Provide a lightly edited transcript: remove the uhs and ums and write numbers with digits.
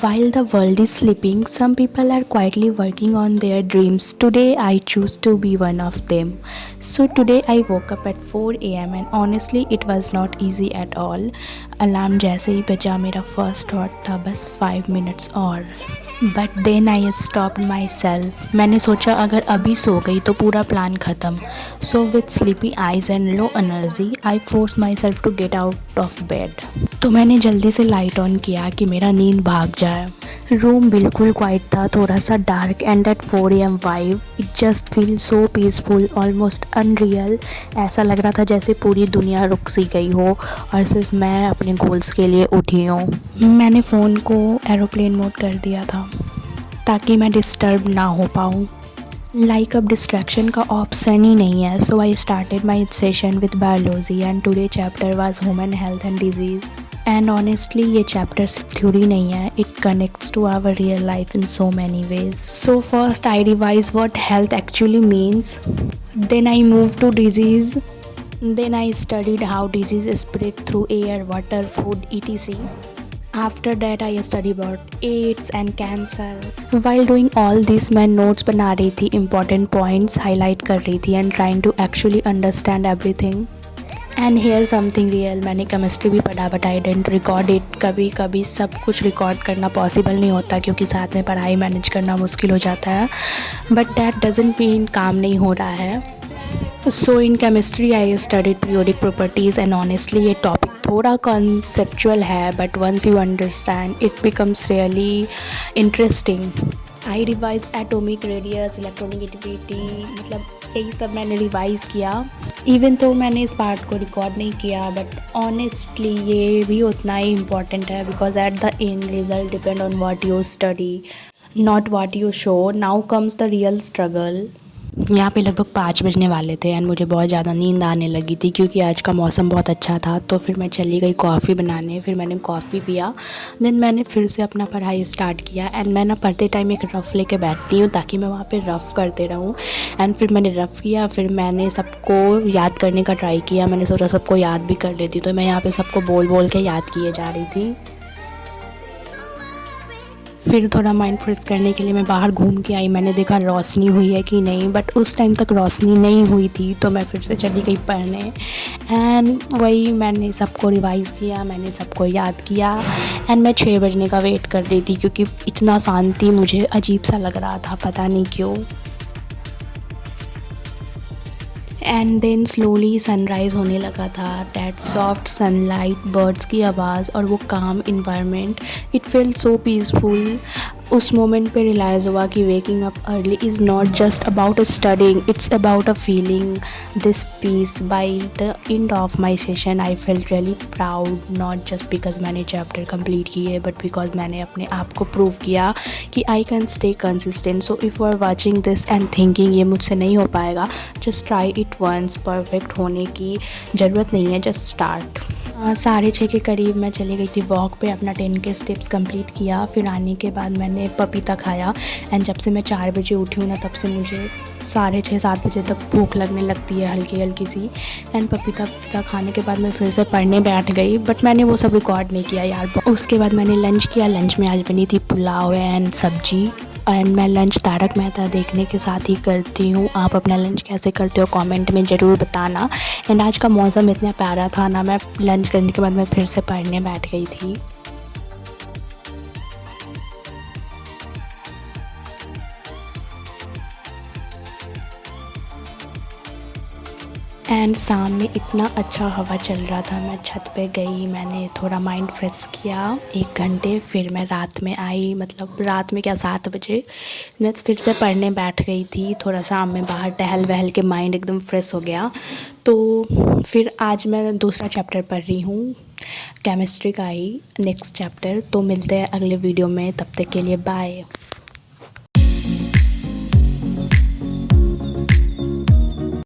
While the world is sleeping, some people are quietly working on their dreams. Today, I choose to be one of them. So, today I woke up at 4 am and honestly, it was not easy at all. Alarm जैसे ही बजा मेरा first thought था बस 5 minutes और but then I stop myself. मैंने सोचा अगर अभी सो गई तो पूरा प्लान ख़त्म. So with sleepy eyes and low energy I force myself to get out of bed. तो मैंने जल्दी से लाइट ऑन किया कि मेरा नींद भाग जाए. रूम बिल्कुल क्वाइट था, थोड़ा सा dark and at 4 am vibe it just feel so peaceful, almost unreal. ऐसा लग रहा था जैसे पूरी दुनिया रुक सी गई हो और सिर्फ मैं अपने गोल्स के लिए उठी हूँ. मैंने फ़ोन को एरोप्लेन मोड कर दिया था ताकि मैं डिस्टर्ब ना हो पाऊँ. लाइक अब डिस्ट्रैक्शन का ऑप्शन ही नहीं है. So I started my session with biology and today chapter was human health and disease. And honestly ये चैप्टर सिर्फ थ्योरी नहीं है, it connects to our real life in so many ways. So first I revise what health actually means, then I move to disease, then I studied how disease is spread through air, water, food, etc. After that I studied about AIDS and cancer. While doing all this मैं notes बना रही थी, important points highlight कर रही थी and trying to actually understand everything. And here something real, मैंने chemistry भी पढ़ा but I didn't record it. कभी कभी सब कुछ रिकॉर्ड करना पॉसिबल नहीं होता क्योंकि साथ में पढ़ाई मैनेज करना मुश्किल हो जाता है. बट दैट डजंट मीन काम नहीं हो रहा है. So in chemistry I studied periodic properties and honestly ये टॉपिक थोड़ा कॉन्सेप्चुअल है but once you understand it becomes really interesting. I revise atomic radius, electronegativity, मतलब यही सब मैंने रिवाइज़ किया. इवन तो मैंने इस पार्ट को रिकॉर्ड नहीं किया बट ऑनेस्टली ये भी उतना ही इम्पॉर्टेंट है because at the end result depend on what you study, not what you show. Now comes the real struggle. यहाँ पे लगभग 5 बजने वाले थे एंड मुझे बहुत ज़्यादा नींद आने लगी थी क्योंकि आज का मौसम बहुत अच्छा था. तो फिर मैं चली गई कॉफ़ी बनाने. फिर मैंने कॉफ़ी पिया, देन मैंने फिर से अपना पढ़ाई स्टार्ट किया. एंड मैं ना पढ़ते टाइम एक रफ़ लेके बैठती हूँ ताकि मैं वहाँ पे रफ़ करते रहूँ. एंड फिर मैंने रफ़ किया, फिर मैंने सबको याद करने का ट्राई किया. मैंने सोचा सबको याद भी कर लेती, तो मैं यहाँ पर सबको बोल बोल के याद किए जा रही थी. फिर थोड़ा माइंड फ्रेश करने के लिए मैं बाहर घूम के आई. मैंने देखा रोशनी हुई है कि नहीं, बट उस टाइम तक रोशनी नहीं हुई थी तो मैं फिर से चली गई पढ़ने. एंड वही मैंने सबको रिवाइज़ किया, मैंने सबको याद किया. एंड मैं 6 बजने का वेट कर रही थी क्योंकि इतना शांति मुझे अजीब सा लग रहा था, पता नहीं क्यों. एंड देन स्लोली सनराइज़ होने लगा था. डैट सॉफ्ट सनलाइट, बर्ड्स की आवाज़ और वो काम environment, it feel so peaceful. उस मोमेंट पे रियलाइज़ हुआ कि waking up early is not just about studying, it's about a feeling this peace. By the end of my session I felt really proud, not just because मैंने chapter complete किए but because मैंने अपने आप को prove किया कि I can stay consistent. So if you are watching this and thinking ये मुझसे नहीं हो पाएगा, just try it once. Perfect होने की ज़रूरत नहीं है, जस्ट स्टार्ट. 6:30 के करीब मैं चली गई थी वॉक पे, अपना 10 के स्टेप्स कंप्लीट किया. फिर आने के बाद मैंने पपीता खाया. एंड जब से मैं 4 बजे उठी हूँ ना तब से मुझे 6:30-7 बजे तक भूख लगने लगती है हल्की हल्की सी. एंड पपीता खाने के बाद मैं फिर से पढ़ने बैठ गई बट मैंने वो सब रिकॉर्ड नहीं किया यार. उसके बाद मैंने लंच किया. लंच में आज बनी थी पुलाव एंड सब्जी. एंड मैं लंच तारक मेहता देखने के साथ ही करती हूँ. आप अपना लंच कैसे करते हो कमेंट में ज़रूर बताना. एंड आज का मौसम इतना प्यारा था ना, मैं लंच करने के बाद मैं फिर से पढ़ने बैठ गई थी. एंड शाम में इतना अच्छा हवा चल रहा था, मैं छत पे गई, मैंने थोड़ा माइंड फ्रेश किया 1 घंटे. फिर मैं रात में आई, मतलब रात में क्या 7 बजे मैं फिर से पढ़ने बैठ गई थी. थोड़ा शाम में बाहर टहल वहल के माइंड एकदम फ्रेश हो गया. तो फिर आज मैं दूसरा चैप्टर पढ़ रही हूँ, केमिस्ट्री का ही नेक्स्ट चैप्टर. तो मिलते हैं अगले वीडियो में, तब तक के लिए बाय.